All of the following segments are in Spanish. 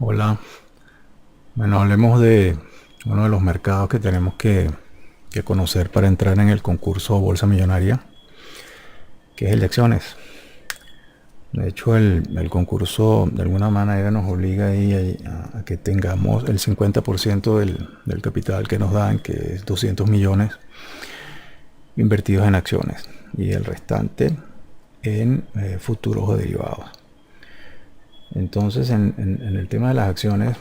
Hola, bueno, hablemos de uno de los mercados que tenemos que conocer para entrar en el concurso Bolsa Millonaria, que es el de acciones. De hecho, el concurso de alguna manera nos obliga ahí a que tengamos el 50% del capital que nos dan, que es 200 millones, invertidos en acciones y el restante en futuros o derivados. Entonces, en el tema de las acciones,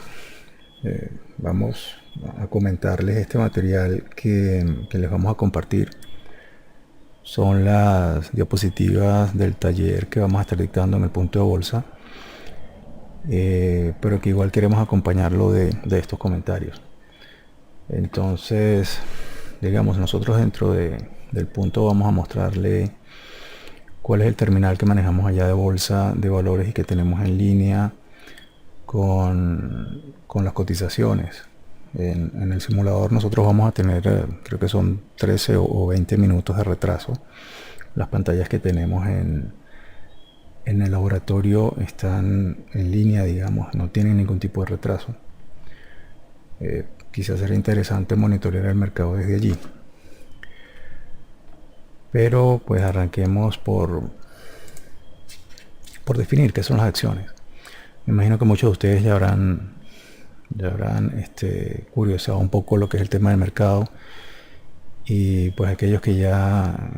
vamos a comentarles este material que les vamos a compartir. Son las diapositivas del taller que vamos a estar dictando en el punto de bolsa, pero que igual queremos acompañarlo de estos comentarios. Entonces, digamos, nosotros del punto vamos a mostrarle cuál es el terminal que manejamos allá de bolsa de valores y que tenemos en línea con las cotizaciones. En el simulador nosotros vamos a tener, creo que son 13 o 20 minutos de retraso. Las pantallas que tenemos en el laboratorio están en línea, digamos, no tienen ningún tipo de retraso. Quizás sería interesante monitorear el mercado desde allí. Pero pues arranquemos por definir qué son las acciones. Me imagino que muchos de ustedes ya habrán curioseado un poco lo que es el tema del mercado, y pues aquellos que ya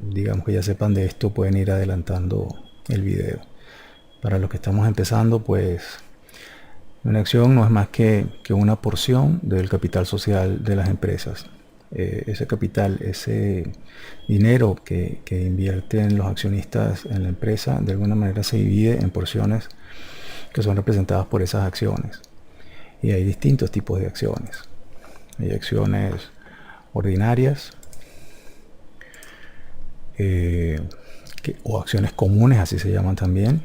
digamos que ya sepan de esto pueden ir adelantando el video. Para los que estamos empezando, pues una acción no es más que una porción del capital social de las empresas. Ese capital, ese dinero que invierten los accionistas en la empresa, de alguna manera se divide en porciones que son representadas por esas acciones. Y hay distintos tipos de acciones. Hay acciones ordinarias o acciones comunes, así se llaman también.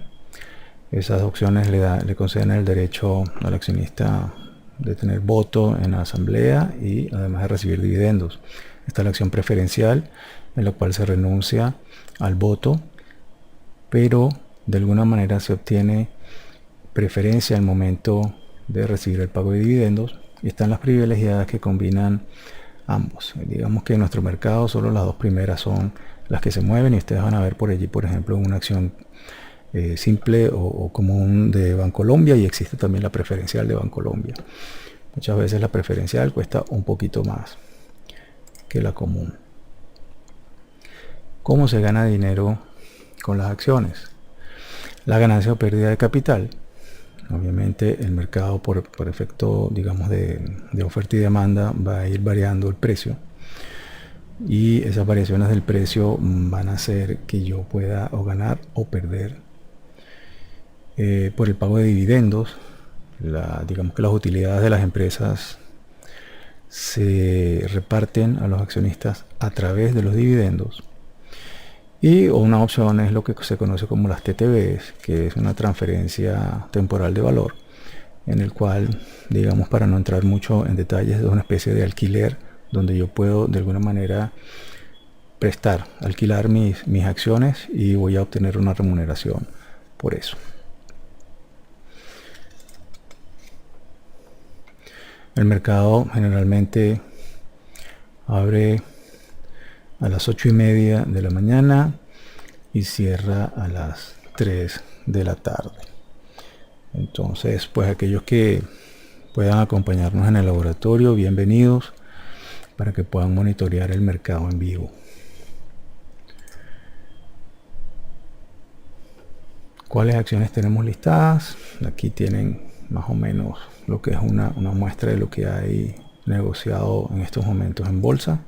Esas opciones le conceden el derecho al accionista de tener voto en la asamblea y además de recibir dividendos. Está la acción preferencial, en la cual se renuncia al voto, pero de alguna manera se obtiene preferencia al momento de recibir el pago de dividendos. Y están las privilegiadas, que combinan ambos. Digamos que en nuestro mercado solo las dos primeras son las que se mueven, y ustedes van a ver por allí, por ejemplo, una acción simple o común de Bancolombia, y existe también la preferencial de Bancolombia. Muchas veces la preferencial cuesta un poquito más que la común. ¿Cómo se gana dinero con las acciones? La ganancia o pérdida de capital. Obviamente el mercado, por efecto, digamos, de oferta y demanda, va a ir variando el precio, y esas variaciones del precio van a hacer que yo pueda o ganar o perder. Por el pago de dividendos, digamos que las utilidades de las empresas se reparten a los accionistas a través de los dividendos. Y una opción es lo que se conoce como las TTBs, que es una transferencia temporal de valor, en el cual, digamos, para no entrar mucho en detalles, es una especie de alquiler donde yo puedo de alguna manera alquilar mis acciones, y voy a obtener una remuneración por eso. El mercado generalmente abre a las 8:30 de la mañana y cierra a las 3 de la tarde. Entonces, pues aquellos que puedan acompañarnos en el laboratorio, bienvenidos, para que puedan monitorear el mercado en vivo. ¿Cuáles acciones tenemos listadas? Aquí tienen más o menos lo que es una muestra de lo que hay negociado en estos momentos en bolsa.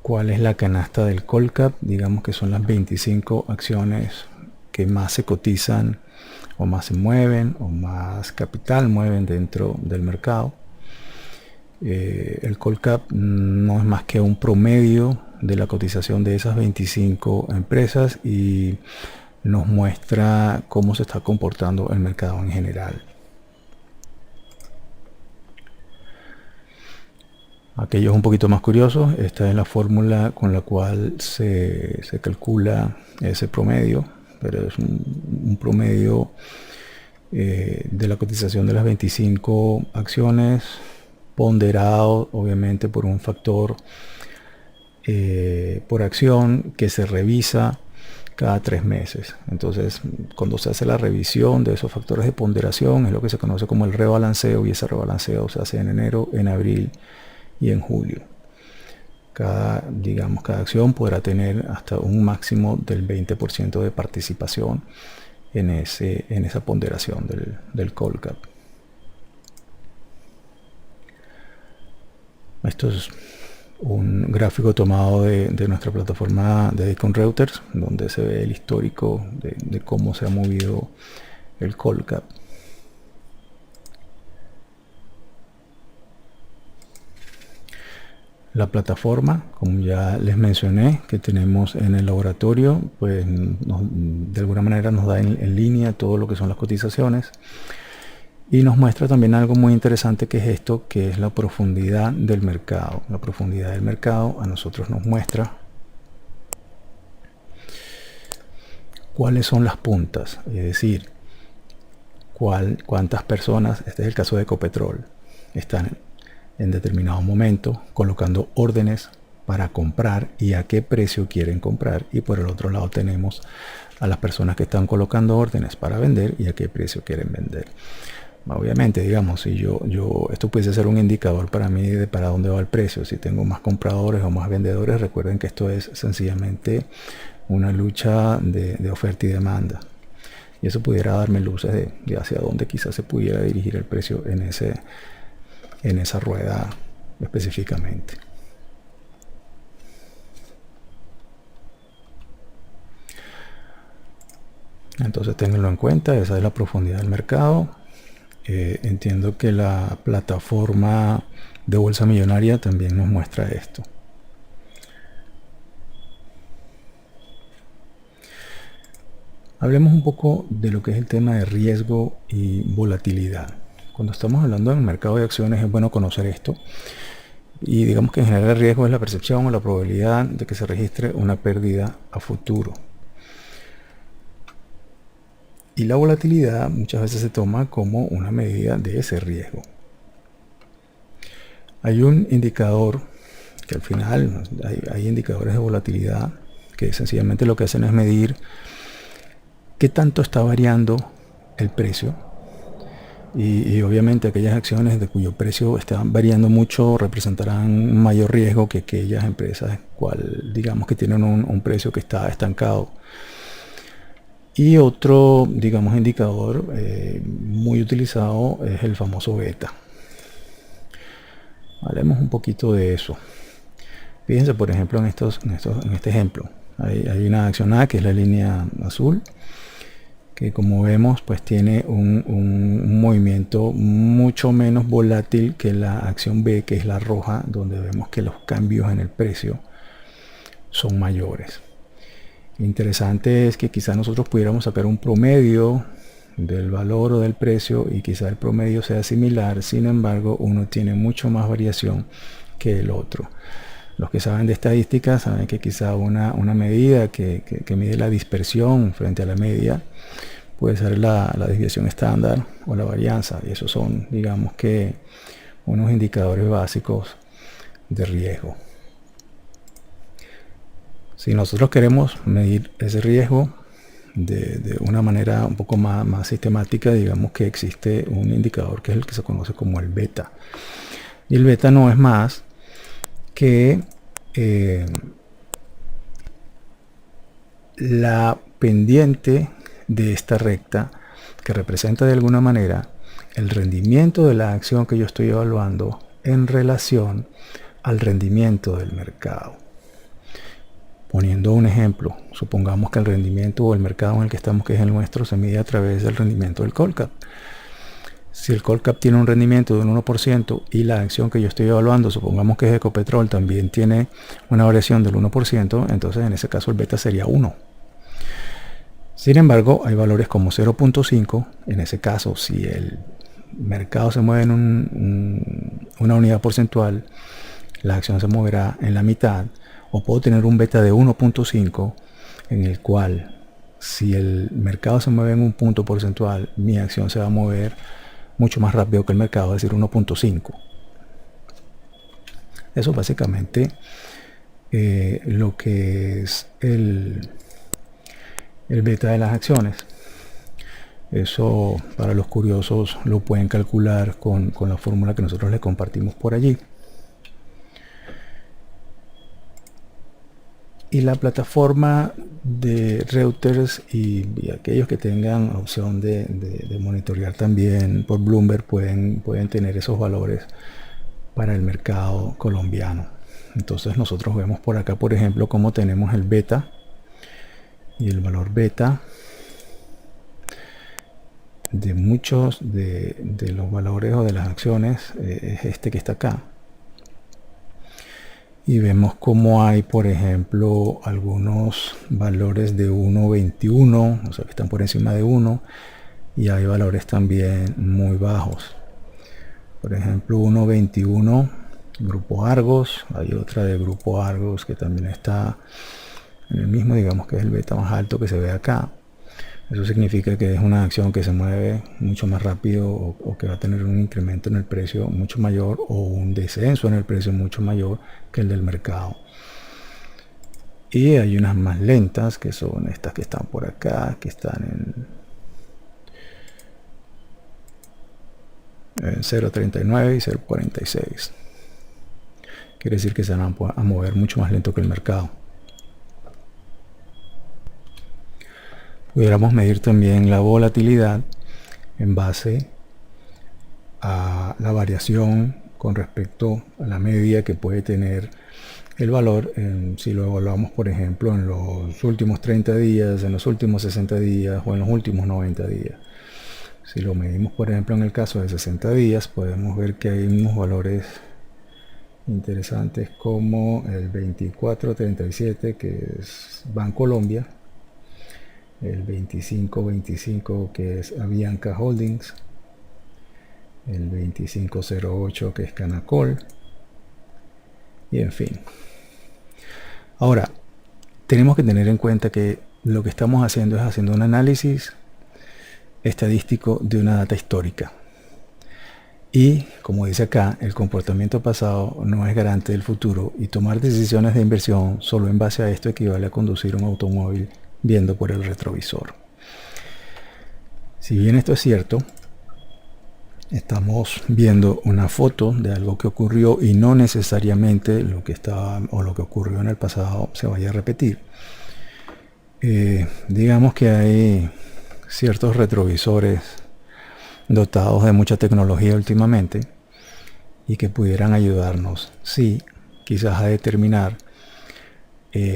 ¿Cuál es la canasta del Colcap? Digamos que son las 25 acciones que más se cotizan, o más se mueven, o más capital mueven dentro del mercado. El Colcap no es más que un promedio de la cotización de esas 25 empresas, y nos muestra cómo se está comportando el mercado en general. Aquellos un poquito más curiosos, esta es la fórmula con la cual se calcula ese promedio, pero es un promedio de la cotización de las 25 acciones, ponderado obviamente por un factor por acción que se revisa cada 3 meses. Entonces, cuando se hace la revisión de esos factores de ponderación, es lo que se conoce como el rebalanceo, y ese rebalanceo se hace en enero, en abril y en julio. Cada acción podrá tener hasta un máximo del 20% de participación en esa ponderación del call cap. Esto es un gráfico tomado de nuestra plataforma de Icon Reuters, donde se ve el histórico de cómo se ha movido el call cap. La plataforma, como ya les mencioné, que tenemos en el laboratorio, pues de alguna manera nos da en línea todo lo que son las cotizaciones, y nos muestra también algo muy interesante, que es esto, que es la profundidad del mercado. La profundidad del mercado a nosotros nos muestra cuáles son las puntas, es decir, cuántas personas, este es el caso de Ecopetrol, están en determinado momento colocando órdenes para comprar y a qué precio quieren comprar, y por el otro lado tenemos a las personas que están colocando órdenes para vender y a qué precio quieren vender. Obviamente, digamos, si esto puede ser un indicador para mí de para dónde va el precio. Si tengo más compradores o más vendedores, recuerden que esto es sencillamente una lucha de oferta y demanda, y eso pudiera darme luces de hacia dónde quizás se pudiera dirigir el precio en esa rueda específicamente. Entonces ténganlo en cuenta, esa es la profundidad del mercado. Entiendo que la plataforma de Bolsa Millonaria también nos muestra esto. Hablemos un poco de lo que es el tema de riesgo y volatilidad. Cuando estamos hablando del mercado de acciones, es bueno conocer esto. Y digamos que en general el riesgo es la percepción o la probabilidad de que se registre una pérdida a futuro. Y la volatilidad muchas veces se toma como una medida de ese riesgo. Hay un indicador que al final, hay indicadores de volatilidad que sencillamente lo que hacen es medir qué tanto está variando el precio. Y obviamente aquellas acciones de cuyo precio está variando mucho representarán un mayor riesgo que aquellas empresas digamos que tienen un precio que está estancado. Y otro, digamos, indicador muy utilizado es el famoso beta. Hablemos un poquito de eso. Fíjense, por ejemplo, en este ejemplo. Hay una acción A, que es la línea azul, que como vemos, pues tiene un movimiento mucho menos volátil que la acción B, que es la roja, donde vemos que los cambios en el precio son mayores. Interesante es que quizá nosotros pudiéramos sacar un promedio del valor o del precio y quizá el promedio sea similar, sin embargo uno tiene mucho más variación que el otro. Los que saben de estadística saben que quizá una medida que mide la dispersión frente a la media puede ser la desviación estándar o la varianza, y esos son, digamos, que unos indicadores básicos de riesgo. Si nosotros queremos medir ese riesgo de una manera un poco más sistemática, digamos que existe un indicador que es el que se conoce como el beta. Y el beta no es más que la pendiente de esta recta, que representa de alguna manera el rendimiento de la acción que yo estoy evaluando en relación al rendimiento del mercado. Poniendo un ejemplo, supongamos que el rendimiento o el mercado en el que estamos, que es el nuestro, se mide a través del rendimiento del call cap. Si el call cap tiene un rendimiento de un 1% y la acción que yo estoy evaluando, supongamos que es Ecopetrol, también tiene una variación del 1%, entonces en ese caso el beta sería 1. Sin embargo, hay valores como 0.5. En ese caso, si el mercado se mueve en una unidad porcentual, la acción se moverá en la mitad. O puedo tener un beta de 1.5, en el cual si el mercado se mueve en un punto porcentual, mi acción se va a mover mucho más rápido que el mercado, es decir, 1.5. Eso básicamente lo que es el beta de las acciones. Eso para los curiosos lo pueden calcular con la fórmula que nosotros les compartimos por allí. Y la plataforma de Reuters y aquellos que tengan opción de monitorear también por Bloomberg pueden tener esos valores para el mercado colombiano. Entonces nosotros vemos por acá, por ejemplo, cómo tenemos el beta, y el valor beta de muchos de los valores o de las acciones es este que está acá. Y vemos cómo hay, por ejemplo, algunos valores de 1.21, o sea que están por encima de 1, y hay valores también muy bajos. Por ejemplo, 1.21 Grupo Argos, hay otra de Grupo Argos que también está en el mismo, digamos que es el beta más alto que se ve acá. Eso significa que es una acción que se mueve mucho más rápido o que va a tener un incremento en el precio mucho mayor o un descenso en el precio mucho mayor que el del mercado. Y hay unas más lentas que son estas que están por acá, que están en 0.39 y 0.46. Quiere decir que se van a mover mucho más lento que el mercado. Pudiéramos medir también la volatilidad en base a la variación con respecto a la media que puede tener el valor si lo evaluamos, por ejemplo, en los últimos 30 días, en los últimos 60 días o en los últimos 90 días. Si lo medimos, por ejemplo, en el caso de 60 días, podemos ver que hay unos valores interesantes como el 2437, que es Bancolombia, el 2525, que es Avianca Holdings, el 2508, que es Canacol, y en fin. Ahora, tenemos que tener en cuenta que lo que estamos haciendo es haciendo un análisis estadístico de una data histórica. Y, como dice acá, el comportamiento pasado no es garante del futuro, y tomar decisiones de inversión solo en base a esto equivale a conducir un automóvil viendo por el retrovisor. Si bien esto es cierto, estamos viendo una foto de algo que ocurrió y no necesariamente lo que estaba o lo que ocurrió en el pasado se vaya a repetir. Digamos que hay ciertos retrovisores dotados de mucha tecnología últimamente y que pudieran ayudarnos, sí, quizás a determinar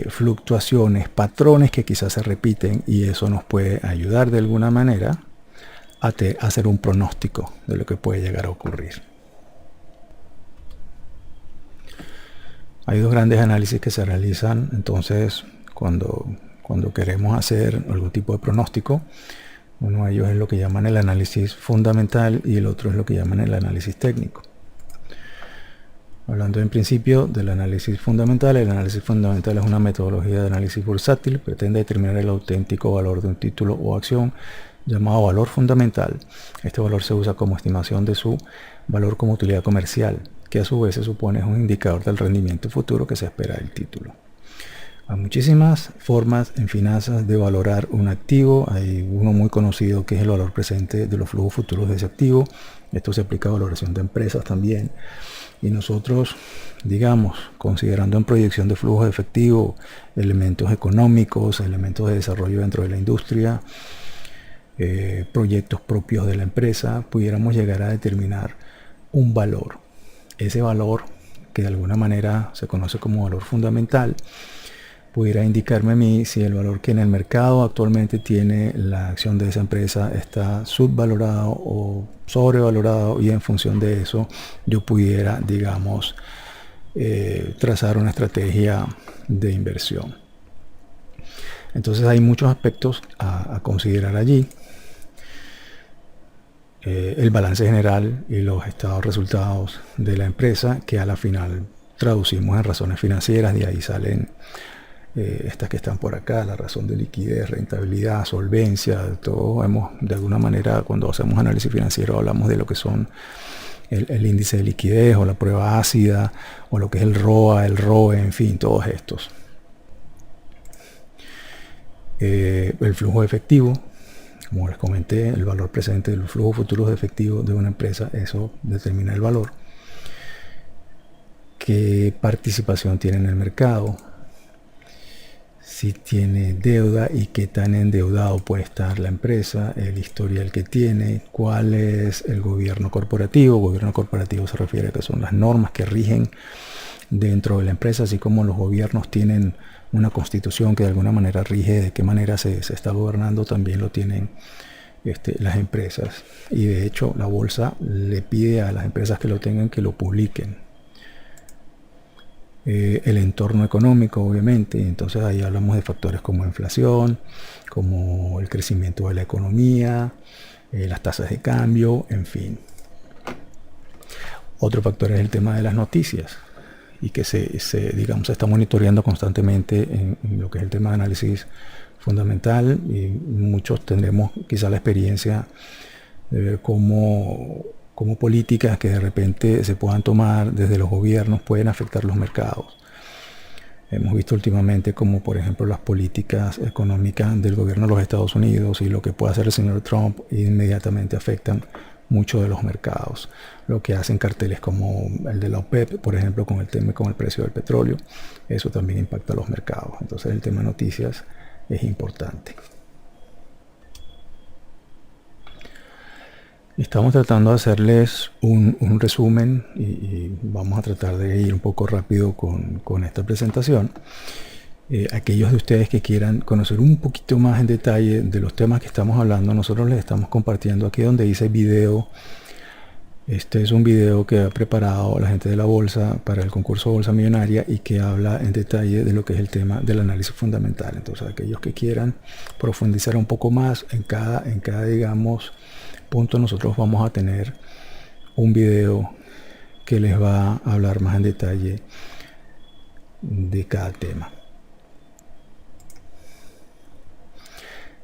fluctuaciones, patrones que quizás se repiten, y eso nos puede ayudar de alguna manera a hacer un pronóstico de lo que puede llegar a ocurrir. Hay dos grandes análisis que se realizan entonces cuando queremos hacer algún tipo de pronóstico. Uno de ellos es lo que llaman el análisis fundamental y el otro es lo que llaman el análisis técnico. Hablando en principio del análisis fundamental, el análisis fundamental es una metodología de análisis bursátil, pretende determinar el auténtico valor de un título o acción llamado valor fundamental. Este valor se usa como estimación de su valor como utilidad comercial, que a su vez se supone es un indicador del rendimiento futuro que se espera del título. Hay muchísimas formas en finanzas de valorar un activo. Hay uno muy conocido que es el valor presente de los flujos futuros de ese activo. Esto se aplica a valoración de empresas también. Y nosotros, digamos, considerando en proyección de flujos de efectivo, elementos económicos, elementos de desarrollo dentro de la industria, proyectos propios de la empresa, pudiéramos llegar a determinar un valor. Ese valor, que de alguna manera se conoce como valor fundamental, pudiera indicarme a mí si el valor que en el mercado actualmente tiene la acción de esa empresa está subvalorado o sobrevalorado, y en función de eso yo pudiera, digamos, trazar una estrategia de inversión. Entonces hay muchos aspectos a considerar allí. El balance general y los estados resultados de la empresa, que a la final traducimos en razones financieras, de ahí salen estas que están por acá, la razón de liquidez, rentabilidad, solvencia, todo hemos, de alguna manera, cuando hacemos análisis financiero hablamos de lo que son el índice de liquidez o la prueba ácida o lo que es el ROA, el ROE, en fin, todos estos. El flujo de efectivo, como les comenté, el valor presente del flujo futuro de efectivo de una empresa, eso determina el valor. ¿Qué participación tiene en el mercado? Si tiene deuda y qué tan endeudado puede estar la empresa, el historial que tiene, cuál es el gobierno corporativo. Gobierno corporativo se refiere a que son las normas que rigen dentro de la empresa, así como los gobiernos tienen una constitución que de alguna manera rige de qué manera se está gobernando, también lo tienen las empresas. Y de hecho la bolsa le pide a las empresas que lo tengan que lo publiquen. El entorno económico, obviamente, entonces ahí hablamos de factores como inflación, como el crecimiento de la economía, las tasas de cambio, en fin. Otro factor es el tema de las noticias y que se está monitoreando constantemente en lo que es el tema de análisis fundamental, y muchos tendremos quizá la experiencia de ver cómo políticas que de repente se puedan tomar desde los gobiernos pueden afectar los mercados. Hemos visto últimamente como, por ejemplo, las políticas económicas del gobierno de los Estados Unidos y lo que puede hacer el señor Trump inmediatamente afectan mucho de los mercados. Lo que hacen carteles como el de la OPEP, por ejemplo, con el tema con el precio del petróleo, eso también impacta a los mercados. Entonces el tema de noticias es importante. Estamos tratando de hacerles un resumen y vamos a tratar de ir un poco rápido con esta presentación. Aquellos de ustedes que quieran conocer un poquito más en detalle de los temas que estamos hablando, nosotros les estamos compartiendo aquí donde dice video. Este es un video que ha preparado la gente de la bolsa para el concurso Bolsa Millonaria y que habla en detalle de lo que es el tema del análisis fundamental. Entonces, aquellos que quieran profundizar un poco más en cada digamos, punto, nosotros vamos a tener un video que les va a hablar más en detalle de cada tema.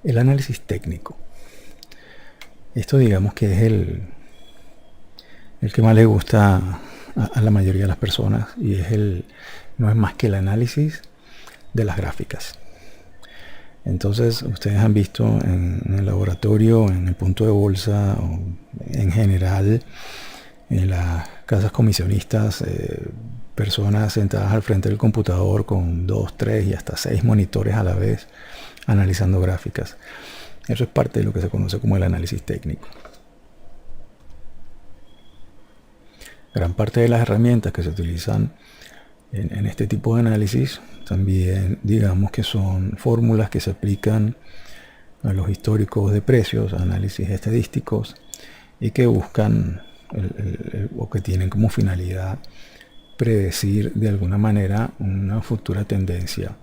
El análisis técnico. Esto digamos que es el que más le gusta a la mayoría de las personas, y no es más que el análisis de las gráficas. Entonces ustedes han visto en el laboratorio, en el punto de bolsa, o en general en las casas comisionistas, personas sentadas al frente del computador con 2, 3 y hasta 6 monitores a la vez analizando gráficas. Eso es parte de lo que se conoce como el análisis técnico. Gran parte de las herramientas que se utilizan en este tipo de análisis también digamos que son fórmulas que se aplican a los históricos de precios, análisis estadísticos, y que buscan o que tienen como finalidad predecir de alguna manera una futura tendencia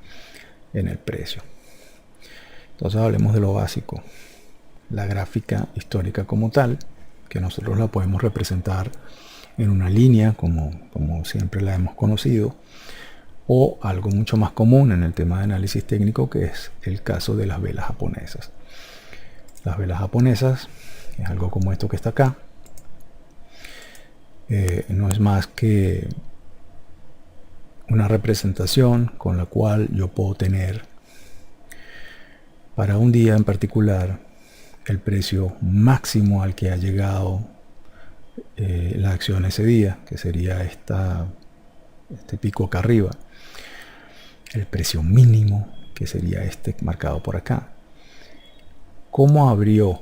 en el precio. Entonces hablemos de lo básico, la gráfica histórica como tal, que nosotros la podemos representar en una línea como siempre la hemos conocido, o algo mucho más común en el tema de análisis técnico, que es el caso de las velas japonesas. Las velas japonesas es algo como esto que está acá. No es más que una representación con la cual yo puedo tener para un día en particular el precio máximo al que ha llegado la acción ese día, que sería este pico acá arriba, el precio mínimo, que sería este marcado por acá. ¿Cómo abrió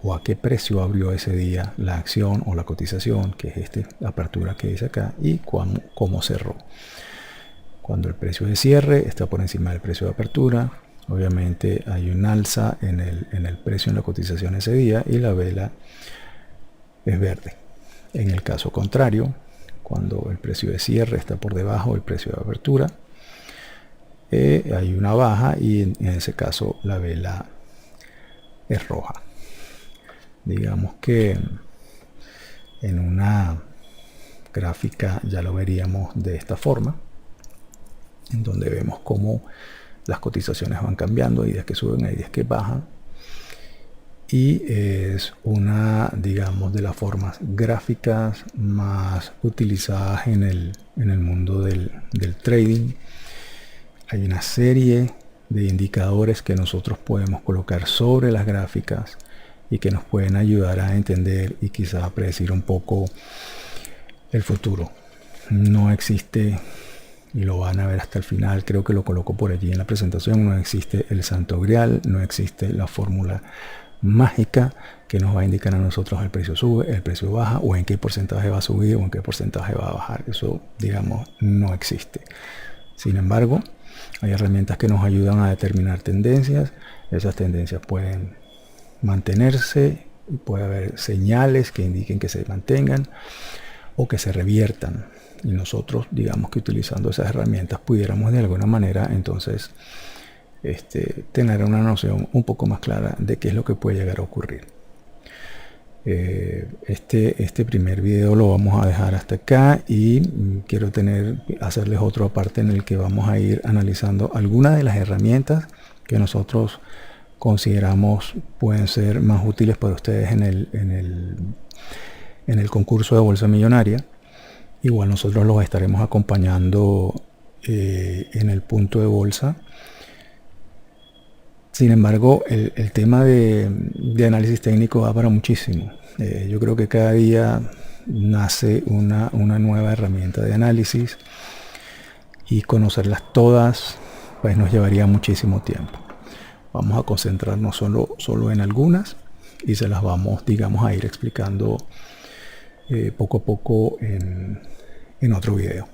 o a qué precio abrió ese día la acción o la cotización, que es la apertura que dice acá, y cómo cerró? Cuando el precio de cierre está por encima del precio de apertura, obviamente hay un alza en el precio, en la cotización ese día, y la vela es verde. En el caso contrario, cuando el precio de cierre está por debajo del precio de apertura, hay una baja, y en ese caso la vela es roja. Digamos que en una gráfica ya lo veríamos de esta forma. en donde vemos cómo las cotizaciones van cambiando, hay días que suben, hay días que bajan, y es una, digamos, de las formas gráficas más utilizadas en el mundo del trading. Hay una serie de indicadores que nosotros podemos colocar sobre las gráficas y que nos pueden ayudar a entender y quizá a predecir un poco el futuro. No existe, y lo van a ver hasta el final, creo que lo coloco por allí en la presentación, no existe el santo grial, no existe la fórmula mágica que nos va a indicar a nosotros el precio sube, el precio baja, o en qué porcentaje va a subir o en qué porcentaje va a bajar. Eso, digamos, no existe. Sin embargo, hay herramientas que nos ayudan a determinar tendencias. Esas tendencias pueden mantenerse, puede haber señales que indiquen que se mantengan o que se reviertan, y nosotros, digamos que utilizando esas herramientas pudiéramos de alguna manera entonces tener una noción un poco más clara de qué es lo que puede llegar a ocurrir. Este primer video lo vamos a dejar hasta acá, y quiero hacerles otro aparte en el que vamos a ir analizando algunas de las herramientas que nosotros consideramos pueden ser más útiles para ustedes en el concurso de Bolsa Millonaria. Igual nosotros los estaremos acompañando en el punto de bolsa. Sin embargo, el tema de análisis técnico va para muchísimo. Yo creo que cada día nace una nueva herramienta de análisis, y conocerlas todas pues nos llevaría muchísimo tiempo. Vamos a concentrarnos solo en algunas, y se las vamos, digamos, a ir explicando poco a poco en otro video.